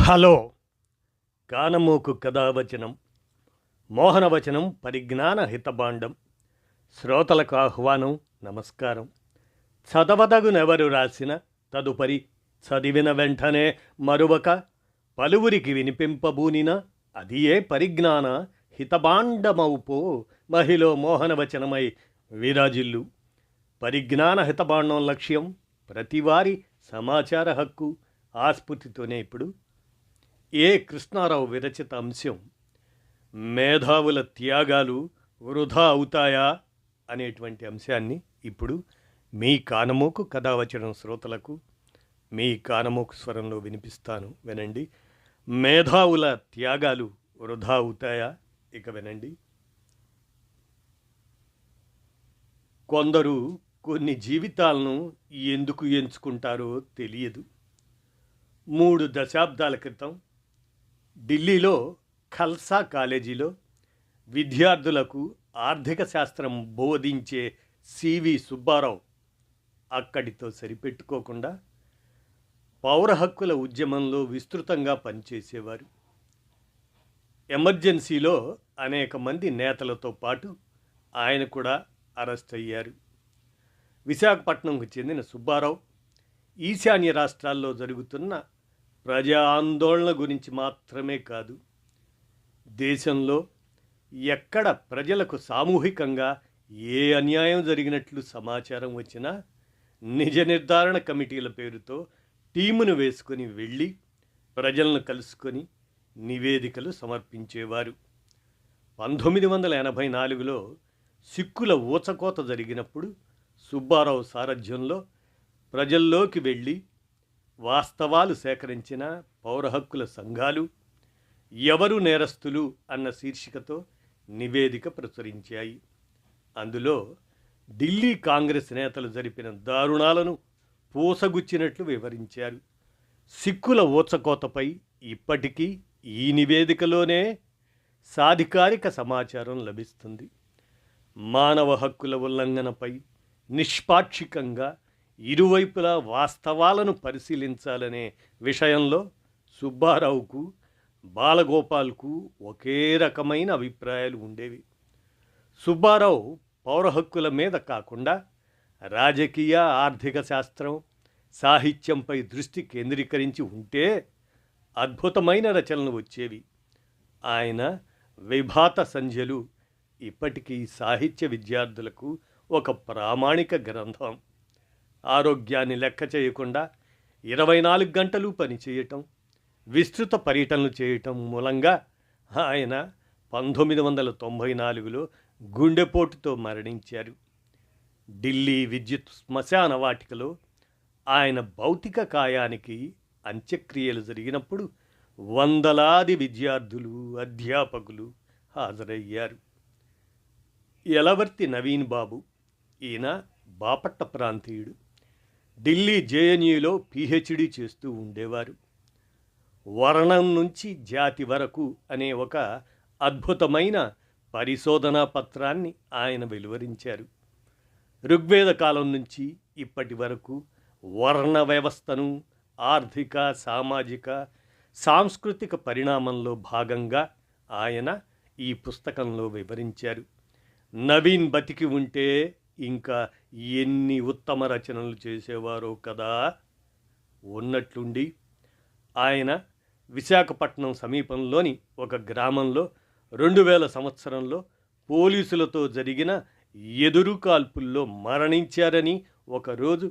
Hello కానమోకు కథావచనం మోహనవచనం పరిజ్ఞాన హితబాండం శ్రోతలకు ఆహ్వానం నమస్కారం. చదవదగునెవరు రాసిన తదుపరి చదివిన వెంటనే మరువక పలువురికి వినిపింపబూనిన అది ఏ పరిజ్ఞాన హితబాండమౌపో మహిళ మోహనవచనమై విరాజిల్లు. పరిజ్ఞాన హితబాండం లక్ష్యం ప్రతివారి సమాచార హక్కు ఆస్ఫూర్తితోనే ఇప్పుడు కృష్ణారావు విరచిత అంశం మేధావుల త్యాగాలు వృధా అవుతాయా అనేటువంటి అంశాన్ని ఇప్పుడు మీ కానమోకు కథావచనం శ్రోతలకు మీ కానమోకు స్వరంలో వినిపిస్తాను, వినండి. మేధావుల త్యాగాలు వృధా అవుతాయా? ఇక వినండి. కొందరు కొన్ని జీవితాలను ఎందుకు ఎంచుకుంటారో తెలియదు. 3 దశాబ్దాల క్రితం ఢిల్లీలో ఖల్సా కాలేజీలో విద్యార్థులకు ఆర్థిక శాస్త్రం బోధించే సివి సుబ్బారావు అక్కడితో సరిపెట్టుకోకుండా పౌర హక్కుల ఉద్యమంలో విస్తృతంగా పనిచేసేవారు. ఎమర్జెన్సీలో అనేక మంది నేతలతో పాటు ఆయన కూడా అరెస్ట్ అయ్యారు. విశాఖపట్నంకు చెందిన సుబ్బారావు ఈశాన్య రాష్ట్రాల్లో జరుగుతున్న ప్రజా ఆందోళన గురించి మాత్రమే కాదు, దేశంలో ఎక్కడ ప్రజలకు సామూహికంగా ఏ అన్యాయం జరిగినట్లు సమాచారం వచ్చినా నిజ నిర్ధారణ కమిటీల పేరుతో టీమును వేసుకొని వెళ్ళి ప్రజలను కలుసుకొని నివేదికలు సమర్పించేవారు. 1984లో సిక్కుల ఊచకోత జరిగినప్పుడు సుబ్బారావు సారథ్యంలో ప్రజల్లోకి వెళ్ళి వాస్తవాలు సేకరించిన పౌర హక్కుల సంఘాలు ఎవరు నేరస్తులు అన్న శీర్షికతో నివేదిక ప్రచురించాయి. అందులో ఢిల్లీ కాంగ్రెస్ నేతలు జరిపిన దారుణాలను పూసగుచ్చినట్లు వివరించారు. సిక్కుల ఊచకోతపై ఇప్పటికీ ఈ నివేదికలోనే సాధికారిక సమాచారం లభిస్తుంది. మానవ హక్కుల ఉల్లంఘనపై నిష్పాక్షికంగా ఇరువైపులా వాస్తవాలను పరిశీలించాలనే విషయంలో సుబ్బారావుకు బాలగోపాల్కు ఒకే రకమైన అభిప్రాయాలు ఉండేవి. సుబ్బారావు పౌర హక్కుల మీద కాకుండా రాజకీయ, ఆర్థిక శాస్త్రం, సాహిత్యంపై దృష్టి కేంద్రీకరించి ఉంటే అద్భుతమైన రచనలు వచ్చేవి. ఆయన విభాత సంధ్యలు ఇప్పటికీ సాహిత్య విద్యార్థులకు ఒక ప్రామాణిక గ్రంథం. ఆరోగ్యాన్ని లెక్క చేయకుండా 24 గంటలు పనిచేయటం, విస్తృత పర్యటనలు చేయటం మూలంగా ఆయన 1994లో గుండెపోటుతో మరణించారు. ఢిల్లీ విద్యుత్ శ్మశాన వాటికలో ఆయన భౌతిక కాయానికి అంత్యక్రియలు జరిగినప్పుడు వందలాది విద్యార్థులు, అధ్యాపకులు హాజరయ్యారు. యలవర్తి నవీన్ బాబు, ఈయన బాపట్ల ప్రాంతీయుడు. ఢిల్లీ జేఎన్యూలో పిహెచ్డి చేస్తూ ఉండేవారు. వర్ణం నుంచి జాతి వరకు అనే ఒక అద్భుతమైన పరిశోధనా పత్రాన్ని ఆయన వెలువరించారు. ఋగ్వేద కాలం నుంచి ఇప్పటి వరకు వర్ణ వ్యవస్థను ఆర్థిక, సామాజిక, సాంస్కృతిక పరిణామంలో భాగంగా ఆయన ఈ పుస్తకంలో వివరించారు. నవీన్ బతికి ఉంటే ఇంకా ఎన్ని ఉత్తమ రచనలు చేసేవారో కదా. ఉన్నట్లుండి ఆయన విశాఖపట్నం సమీపంలోని ఒక గ్రామంలో 2000 సంవత్సరంలో పోలీసులతో జరిగిన ఎదురు కాల్పుల్లో మరణించారని ఒకరోజు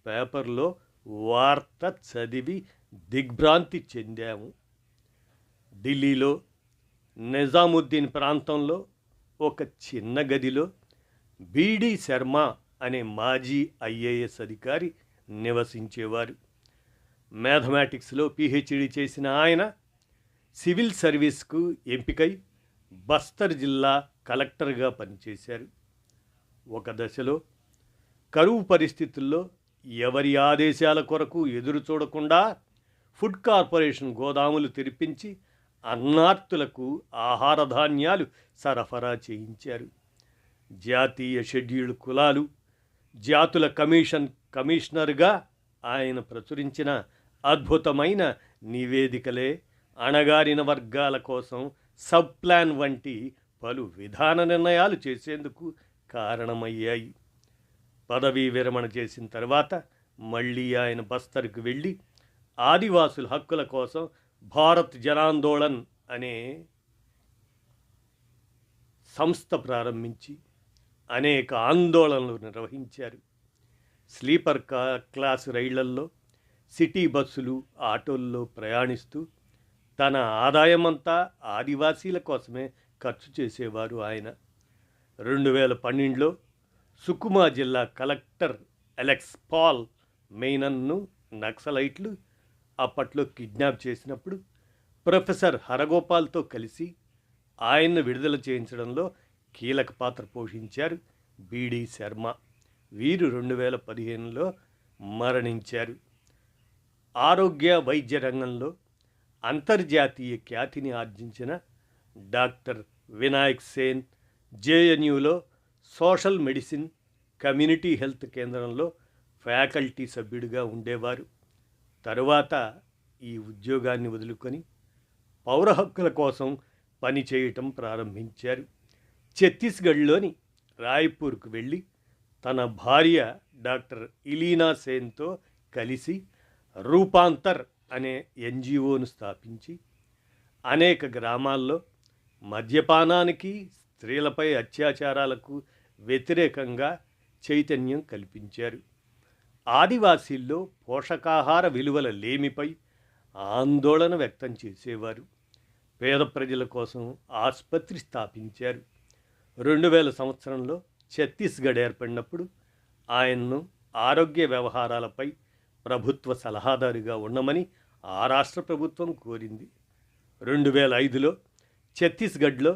పేపర్లో వార్త చదివి దిగ్భ్రాంతి చెందాము. ఢిల్లీలో నిజాముద్దీన్ ప్రాంతంలో ఒక చిన్న గదిలో బిడి శర్మ అనే మాజీ ఐఏఎస్ అధికారి నివసించేవారు. మ్యాథమెటిక్స్లో పిహెచ్డి చేసిన ఆయన సివిల్ సర్వీస్కు ఎంపికై బస్తర్ జిల్లా కలెక్టర్గా పనిచేశారు. ఒక దశలో కరువు పరిస్థితుల్లో ఎవరి ఆదేశాల కొరకు ఎదురు చూడకుండా ఫుడ్ కార్పొరేషన్ గోదాములు తెరిపించి అన్నార్తులకు ఆహార ధాన్యాలు సరఫరా చేయించారు. జాతీయ షెడ్యూల్డ్ కులాలు, జాతుల కమిషనర్గా ఆయన ప్రచురించిన అద్భుతమైన నివేదికలే అణగారిన వర్గాల కోసం సబ్ ప్లాన్ వంటి పలు విధాన నిర్ణయాలు చేసేందుకు కారణమయ్యాయి. పదవీ విరమణ చేసిన తర్వాత మళ్ళీ ఆయన బస్తర్కు వెళ్ళి ఆదివాసుల హక్కుల కోసం భారత్ జనాందోళన్ అనే సంస్థ ప్రారంభించి అనేక ఆందోళనలు నిర్వహించారు. స్లీపర్ క్లాస్ రైళ్లల్లో, సిటీ బస్సులు, ఆటోల్లో ప్రయాణిస్తూ తన ఆదాయమంతా ఆదివాసీల కోసమే ఖర్చు చేసేవారు ఆయన. 2012లో సుకుమా జిల్లా కలెక్టర్ అలెక్స్ పాల్ మెయినన్ను నక్సలైట్లు అప్పట్లో కిడ్నాప్ చేసినప్పుడు ప్రొఫెసర్ హరగోపాల్తో కలిసి ఆయన్ను విడుదల చేయించడంలో కీలక పాత్ర పోషించారు బిడి శర్మ. వీరు 2015లో మరణించారు. ఆరోగ్య వైద్య రంగంలో అంతర్జాతీయ ఖ్యాతిని ఆర్జించిన డాక్టర్ వినాయక్ సేన్ జేఎన్యూలో సోషల్ మెడిసిన్ కమ్యూనిటీ హెల్త్ కేంద్రంలో ఫ్యాకల్టీ సభ్యుడిగా ఉండేవారు. తరువాత ఈ ఉద్యోగాన్ని వదులుకొని పౌర హక్కుల కోసం పనిచేయటం ప్రారంభించారు. ఛత్తీస్గఢ్లోని రాయ్పూర్కు వెళ్ళి తన భార్య డాక్టర్ ఇలీనా సేన్తో కలిసి రూపాంతర్ అనే ఎన్జిఓను స్థాపించి అనేక గ్రామాల్లో మద్యపానానికి, స్త్రీలపై అత్యాచారాలకు వ్యతిరేకంగా చైతన్యం కల్పించారు. ఆదివాసీల్లో పోషకాహార విలువల లేమిపై ఆందోళన వ్యక్తం చేసేవారు. పేద ప్రజల కోసం ఆసుపత్రి స్థాపించారు. 2000 సంవత్సరంలో ఛత్తీస్గఢ్ ఏర్పడినప్పుడు ఆయన్ను ఆరోగ్య వ్యవహారాలపై ప్రభుత్వ సలహాదారుగా ఉండమని ఆ రాష్ట్ర ప్రభుత్వం కోరింది. 2005లో ఛత్తీస్గఢ్లో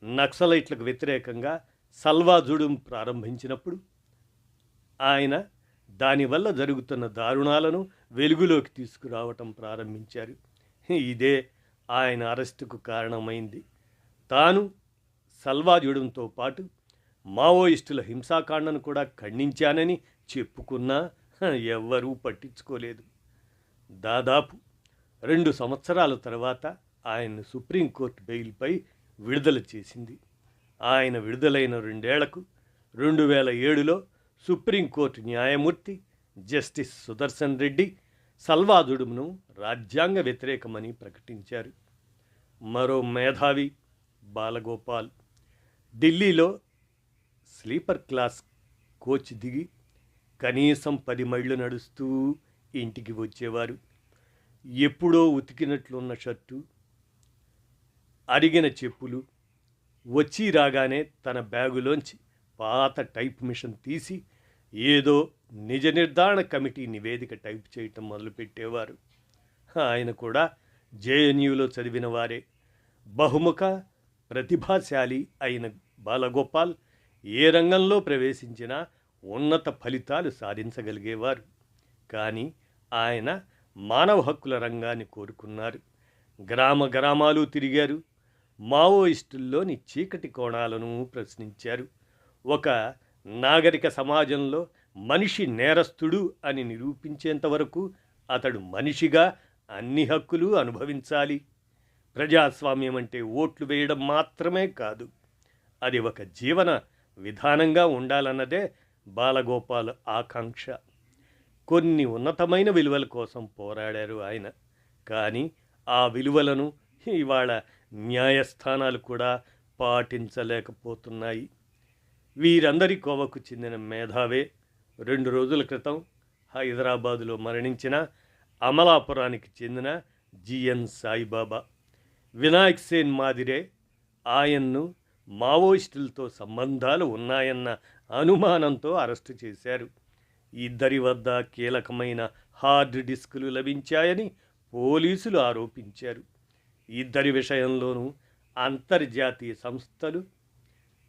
నక్సలైట్లకు వ్యతిరేకంగా సల్వాజుడుం ప్రారంభించినప్పుడు ఆయన దానివల్ల జరుగుతున్న దారుణాలను వెలుగులోకి తీసుకురావటం ప్రారంభించారు. ఇదే ఆయన అరెస్టుకు కారణమైంది. తాను సల్వాజుడంతో పాటు మావోయిస్టుల హింసాకాండను కూడా ఖండించానని చెప్పుకున్నా ఎవ్వరూ పట్టించుకోలేదు. దాదాపు 2 సంవత్సరాల తర్వాత ఆయన్ను సుప్రీంకోర్టు బెయిల్పై విడుదల చేసింది. ఆయన విడుదలైన 2 ఏళ్లకు 2007లో సుప్రీంకోర్టు న్యాయమూర్తి జస్టిస్ సుదర్శన్ రెడ్డి సల్వాజుడుంను రాజ్యాంగ వ్యతిరేకమని ప్రకటించారు. మరో మేధావి బాలగోపాల్ ఢిల్లీలో స్లీపర్ క్లాస్ కోచ్ దిగి కనీసం 10 మైళ్ళు నడుస్తూ ఇంటికి వచ్చేవారు. ఎప్పుడో ఉతికినట్లున్న షర్టు, అరిగిన చెప్పులు, వచ్చి రాగానే తన బ్యాగులోంచి పాత టైప్ మిషన్ తీసి ఏదో నిజ నిర్ధారణ కమిటీ నివేదిక టైప్ చేయటం మొదలుపెట్టేవారు. ఆయన కూడా జేఎన్యూలో చదివిన వారే. బహుముఖ ప్రతిభాశాలి అయిన బాలగోపాల్ ఏ రంగంలో ప్రవేశించినా ఉన్నత ఫలితాలు సాధించగలిగేవారు. కానీ ఆయన మానవ హక్కుల రంగాన్ని కోరుకున్నారు. గ్రామ గ్రామాలు తిరిగారు. మావోయిస్టుల్లోని చీకటి కోణాలను ప్రశ్నించారు. ఒక నాగరిక సమాజంలో మనిషి నేరస్తుడు అని నిరూపించేంత వరకు అతడు మనిషిగా అన్ని హక్కులు అనుభవించాలి. ప్రజాస్వామ్యం అంటే ఓట్లు వేయడం మాత్రమే కాదు, అది ఒక జీవన విధానంగా ఉండాలన్నదే బాలగోపాల్ ఆకాంక్ష. కొన్ని ఉన్నతమైన విలువల కోసం పోరాడారు ఆయన. కానీ ఆ విలువలను ఇవాళ న్యాయస్థానాలు కూడా పాటించలేకపోతున్నాయి. వీరందరి కోవకు చెందిన మేధావే 2 రోజుల క్రితం హైదరాబాదులో మరణించిన అమలాపురానికి చెందిన జిఎన్ సాయిబాబా. వినాయక్ సేన్ మాదిరే ఆయన్ను మావోయిస్టులతో సంబంధాలు ఉన్నాయన్న అనుమానంతో అరెస్టు చేశారు. ఇద్దరి వద్ద కీలకమైన హార్డ్ డిస్కులు లభించాయని పోలీసులు ఆరోపించారు. ఇద్దరి విషయంలోనూ అంతర్జాతీయ సంస్థలు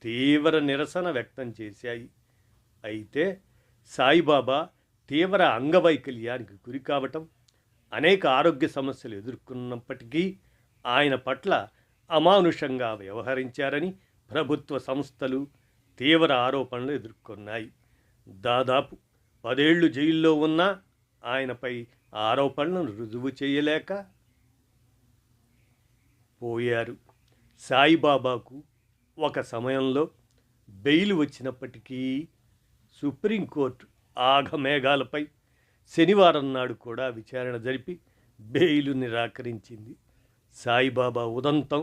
తీవ్ర నిరసన వ్యక్తం చేశాయి. అయితే సాయిబాబా తీవ్ర అంగవైకల్యానికి గురి కావటం, అనేక ఆరోగ్య సమస్యలు ఎదుర్కొన్నప్పటికీ ఆయన పట్ల అమానుషంగా వ్యవహరించారని ప్రభుత్వ సంస్థలు తీవ్ర ఆరోపణలు ఎదుర్కొన్నాయి. దాదాపు 10 ఏళ్లు జైల్లో ఉన్న ఆయనపై ఆరోపణలను రుజువు చేయలేక పోయారు. సాయిబాబాకు ఒక సమయంలో బెయిల్ వచ్చినప్పటికీ సుప్రీంకోర్టు ఆఘమేఘాలపై శనివారం నాడు కూడా విచారణ జరిపి బెయిలు నిరాకరించింది. సాయిబాబా ఉదంతం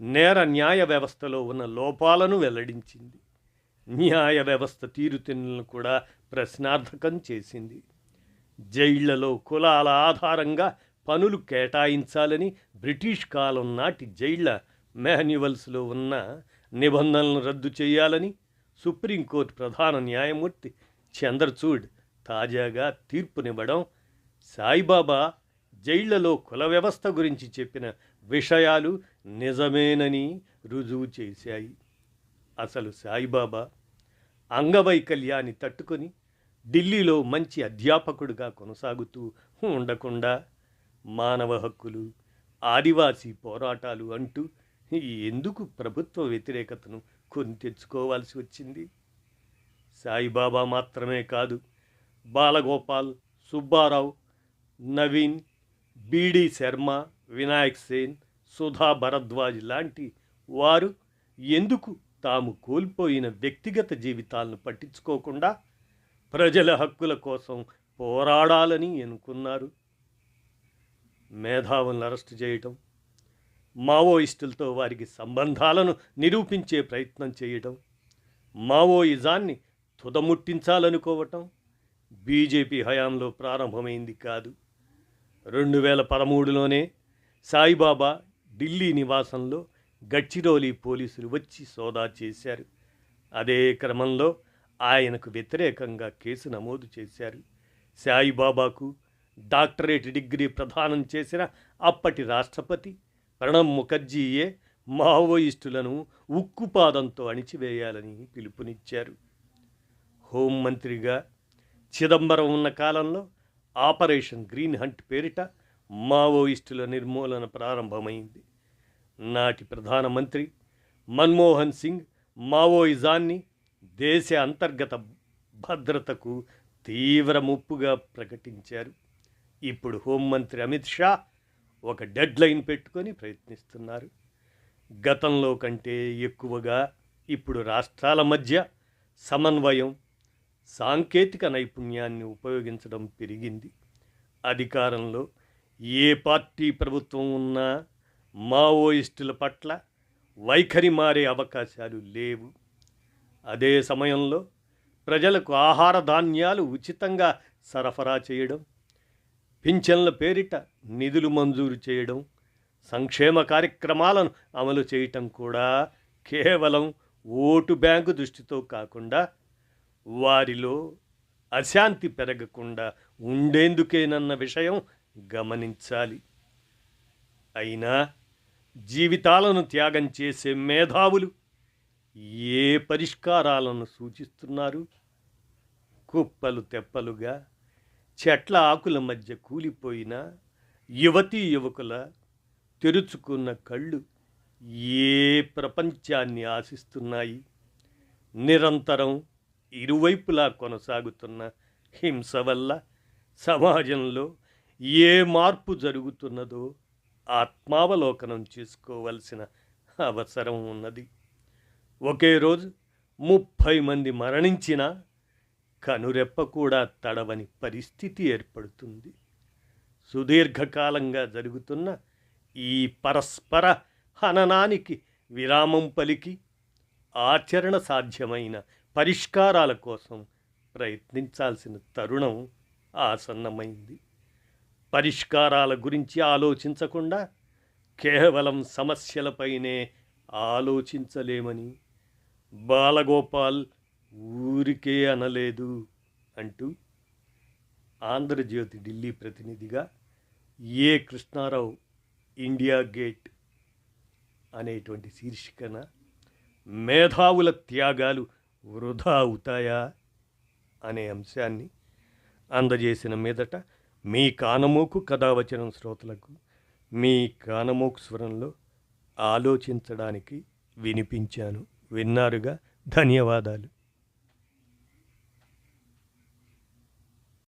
నేర న్యాయ వ్యవస్థలో ఉన్న లోపాలను వెల్లడించింది. న్యాయ వ్యవస్థ తీరుతెన్నులను కూడా ప్రశ్నార్థకం చేసింది. జైళ్లలో కులాల ఆధారంగా పనులు కేటాయించాలని బ్రిటిష్ కాలం నాటి జైళ్ల మాన్యువల్స్లో ఉన్న నిబంధనలను రద్దు చేయాలని సుప్రీంకోర్టు ప్రధాన న్యాయమూర్తి చంద్రచూడ్ తాజాగా తీర్పునివ్వడం సాయిబాబా జైళ్లలో కుల వ్యవస్థ గురించి చెప్పిన విషయాలు నిజమేనని రుజువు చేశాయి. అసలు సాయిబాబా అంగవైకల్యాన్ని తట్టుకొని ఢిల్లీలో మంచి అధ్యాపకుడిగా కొనసాగుతూ ఉండకుండా మానవ హక్కులు, ఆదివాసీ పోరాటాలు అంటూ ఎందుకు ప్రభుత్వ వ్యతిరేకతను కొని తెచ్చుకోవాల్సి వచ్చింది? సాయిబాబా మాత్రమే కాదు, బాలగోపాల్, సుబ్బారావు, నవీన్, బిడి శర్మ, వినాయక్ సేన్, సుధా భరద్వాజ్ లాంటి వారు ఎందుకు తాము కోల్పోయిన వ్యక్తిగత జీవితాలను పట్టించుకోకుండా ప్రజల హక్కుల కోసం పోరాడాలని అనుకున్నారు? మేధావులను అరెస్టు చేయటం, మావోయిస్టులతో వారికి సంబంధాలను నిరూపించే ప్రయత్నం చేయటం, మావోయిజాన్ని తుదముట్టించాలనుకోవటం బీజేపీ హయాంలో ప్రారంభమైంది కాదు. 2013లోనే సాయిబాబా ఢిల్లీ నివాసంలో గడ్చిరోలి పోలీసులు వచ్చి సోదా చేశారు. అదే క్రమంలో ఆయనకు వ్యతిరేకంగా కేసు నమోదు చేశారు. సాయిబాబాకు డాక్టరేట్ డిగ్రీ ప్రదానం చేసిన అప్పటి రాష్ట్రపతి ప్రణబ్ ముఖర్జీయే మావోయిస్టులను ఉక్కుపాదంతో అణిచివేయాలని పిలుపునిచ్చారు. హోంమంత్రిగా చిదంబరం ఉన్న కాలంలో ఆపరేషన్ గ్రీన్ హంట్ పేరిట మావోయిస్టుల నిర్మూలన ప్రారంభమైంది. నాటి ప్రధానమంత్రి మన్మోహన్ సింగ్ మావోయిజాన్ని దేశ అంతర్గత భద్రతకు తీవ్ర ముప్పుగా ప్రకటించారు. ఇప్పుడు హోంమంత్రి అమిత్ షా ఒక డెడ్ లైన్ పెట్టుకొని ప్రయత్నిస్తున్నారు. గతంలో కంటే ఎక్కువగా ఇప్పుడు రాష్ట్రాల మధ్య సమన్వయం, సాంకేతిక నైపుణ్యాన్ని ఉపయోగించడం పెరిగింది. అధికారంలో ఏ పార్టీ ప్రభుత్వం ఉన్నా మావోయిస్టుల పట్ల వైఖరి మారే అవకాశాలు లేవు. అదే సమయంలో ప్రజలకు ఆహార ధాన్యాలు ఉచితంగా సరఫరా చేయడం, పింఛన్ల పేరిట నిధులు మంజూరు చేయడం, సంక్షేమ కార్యక్రమాలను అమలు చేయటం కూడా కేవలం ఓటు బ్యాంకు దృష్టితో కాకుండా వారిలో అశాంతి పెరగకుండా ఉండేందుకేనన్న విషయం గమనించాలి. అయినా జీవితాలను త్యాగం చేసే మేధావులు ఏ పరిష్కారాలను సూచిస్తున్నారు? కుప్పలు తెప్పలుగా చెట్ల ఆకుల మధ్య కూలిపోయిన యువతీ యువకుల తెరుచుకున్న కళ్ళు ఏ ప్రపంచాన్ని ఆశిస్తున్నాయి? నిరంతరం ఇరువైపులా కొనసాగుతున్న హింస వల్ల సమాజంలో ఏ మార్పు జరుగుతున్నదో ఆత్మావలోకనం చేసుకోవలసిన అవసరం ఉన్నది. ఒకే రోజు 30 మంది మరణించినా కనురెప్ప కూడా తడవని పరిస్థితి ఏర్పడుతుంది. సుదీర్ఘకాలంగా జరుగుతున్న ఈ పరస్పర హననానికి విరామం పలికి ఆచరణ సాధ్యమైన పరిష్కారాల కోసం ప్రయత్నించాల్సిన తరుణం ఆసన్నమైంది. పరిష్కారాల గురించి ఆలోచించకుండా కేవలం సమస్యలపైనే ఆలోచించలేమని బాలగోపాల్ ఊరికే అనలేదు అంటూ ఆంధ్రజ్యోతి ఢిల్లీ ప్రతినిధిగా ఏ కృష్ణారావు ఇండియా గేట్ అనేటువంటి శీర్షికన మేధావుల త్యాగాలు వృధా అవుతాయా అనే అంశాన్ని అందజేసిన మీదట మీ కానమోకు కథావచనం శ్రోతలకు మీ కానమోకు స్వరంలో ఆలోచించడానికి వినిపించాను. విన్నారుగా, ధన్యవాదాలు.